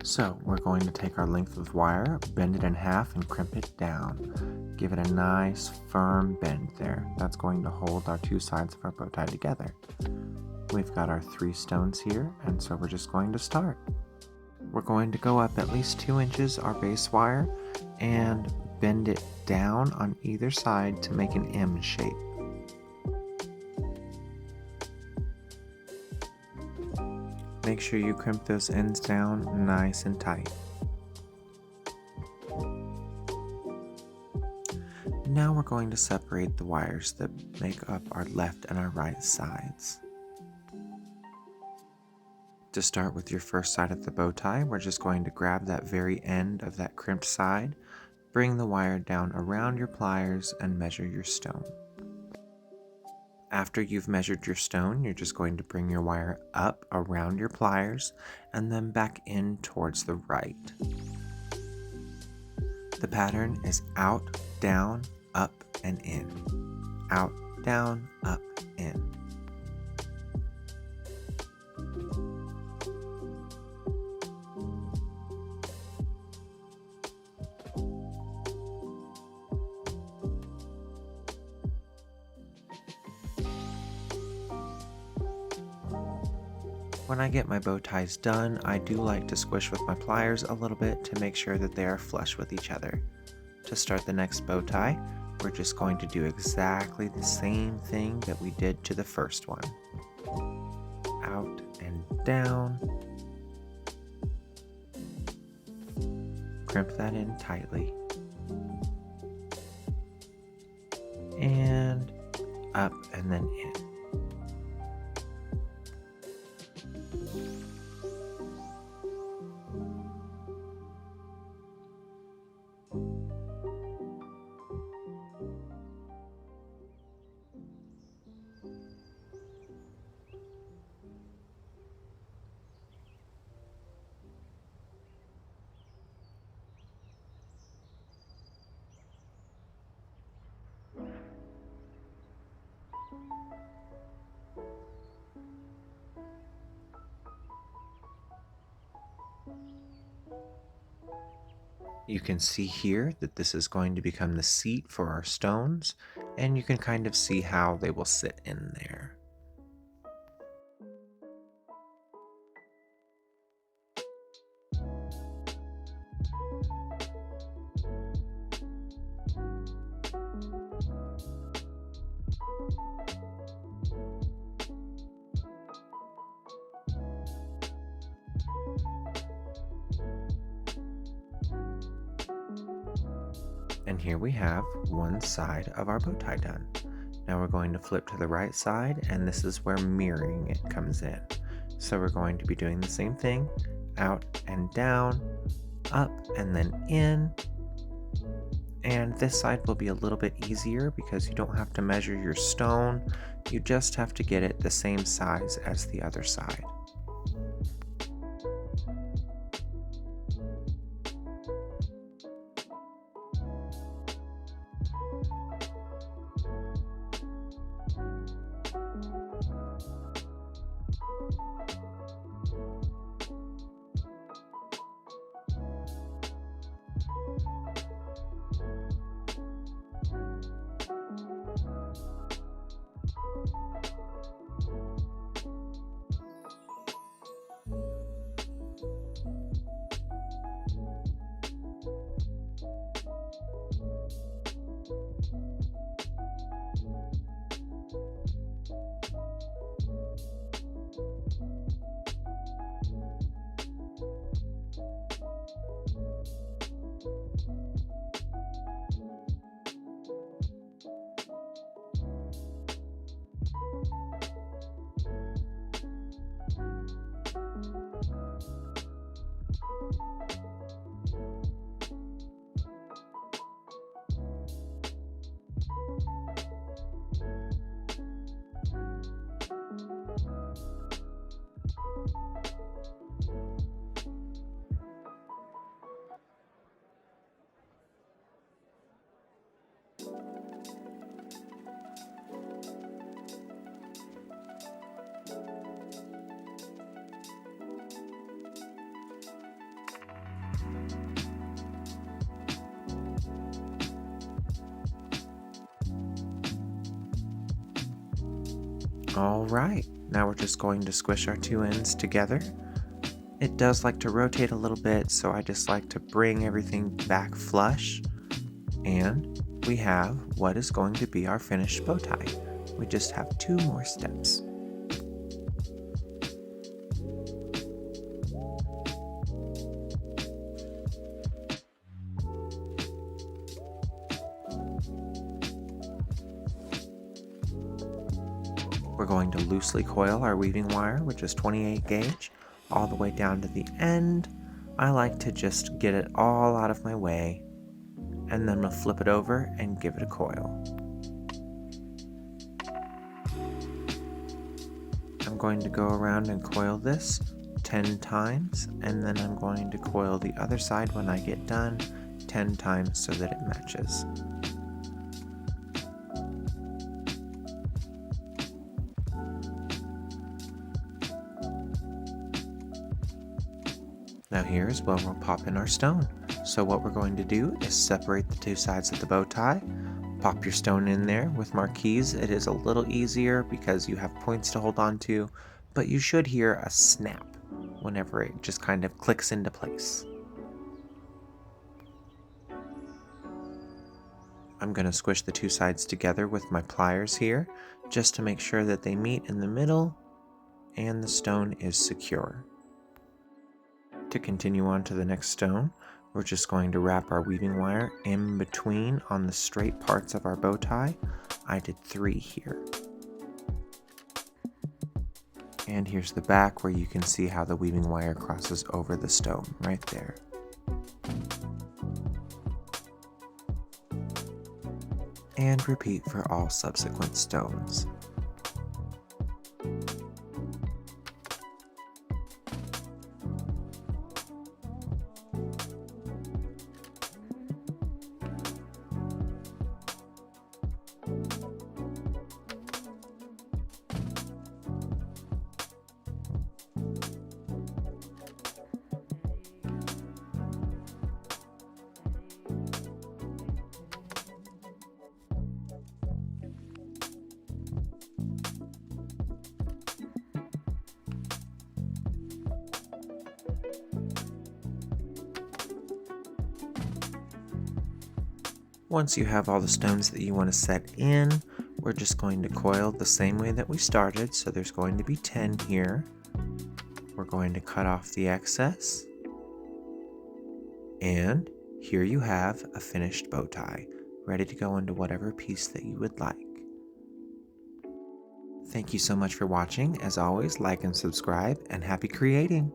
So we're going to take our length of wire, bend it in half and crimp it down. Give it a nice firm bend there. That's going to hold our two sides of our bow tie together. We've got our 3 stones here, and so we're just going to start. We're going to go up at least 2 inches our base wire and bend it down on either side to make an M shape. Make sure you crimp those ends down nice and tight. Now we're going to separate the wires that make up our left and our right sides. To start with your first side of the bow tie, we're just going to grab that very end of that crimped side, bring the wire down around your pliers and measure your stone. After you've measured your stone, you're just going to bring your wire up around your pliers and then back in towards the right. The pattern is out, down, up, and in. Out, down, up, in. When I get my bow ties done, I do like to squish with my pliers a little bit to make sure that they are flush with each other. To start the next bow tie, we're just going to do exactly the same thing that we did to the first one. Out and down. Crimp that in tightly. And up and then in. You can see here that this is going to become the seat for our stones, and you can kind of see how they will sit in there. And here we have one side of our bow tie done. Now we're going to flip to the right side, and this is where mirroring it comes in. So we're going to be doing the same thing, out and down, up and then in. And this side will be a little bit easier because you don't have to measure your stone, you just have to get it the same size as the other side. All right, now we're just going to squish our two ends together. It does like to rotate a little bit, so I just like to bring everything back flush. And we have what is going to be our finished bow tie. We just have 2 more steps. We're going to loosely coil our weaving wire, which is 28 gauge, all the way down to the end. I like to just get it all out of my way, and then we'll flip it over and give it a coil. I'm going to go around and coil this 10 times, and then I'm going to coil the other side when I get done 10 times so that it matches. Now here's where we'll pop in our stone. So what we're going to do is separate the 2 sides of the bow tie, pop your stone in there. With marquise it is a little easier because you have points to hold on to, but you should hear a snap whenever it just kind of clicks into place. I'm going to squish the 2 sides together with my pliers here just to make sure that they meet in the middle and the stone is secure. To continue on to the next stone, we're just going to wrap our weaving wire in between on the straight parts of our bow tie. I did 3 here. And here's the back where you can see how the weaving wire crosses over the stone right there. And repeat for all subsequent stones. Once you have all the stones that you want to set in, we're just going to coil the same way that we started. So there's going to be 10 here. We're going to cut off the excess. And here you have a finished bow tie, ready to go into whatever piece that you would like. Thank you so much for watching. As always, like and subscribe, and happy creating!